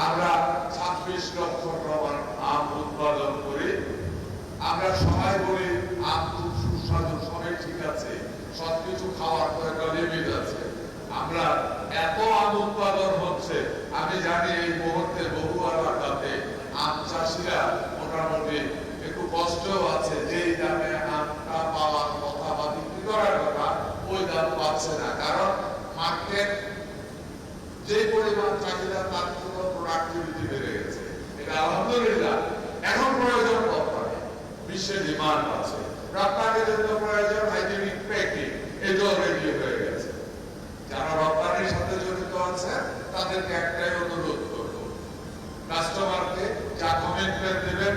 আমরা 26 লক্ষ টন আম উৎপাদন করি। আমরা সবাই বলি আম খুব সুস্বাদু, সবাই ঠিক আছে, সবকিছু খাওয়ার তো একটা লিমিট আছে। আমরা এত আম উৎপাদন হচ্ছে, আমি জানি এই মুহূর্তে বহু এলাকাতে আম চাষিরা মোটামুটি একটু কষ্টও আছে, যেই দামে আমটা পাওয়ার কথা বা বিক্রি করার কথা ওই দাম পাচ্ছে না, কারণ মার্কেট যে পরিমাণ চাহিদা তার কোনো প্রোডাক্টিভিটি বেড়ে গেছে। এটা আলহামদুলিল্লাহ। এখন প্রয়োজন রপ্তানি, বিশ্বে ডিমান্ড আছে, রপ্তানির জন্য প্রয়োজন হাইজেনিক প্যাকিং, এটাও রেডি হয়ে গেছে। যারা রপ্তানির সাথে জড়িত আছে তাদেরকে একটাই অনুরোধ করব, কাস্টমারকে যা কমিটমেন্ট দেবেন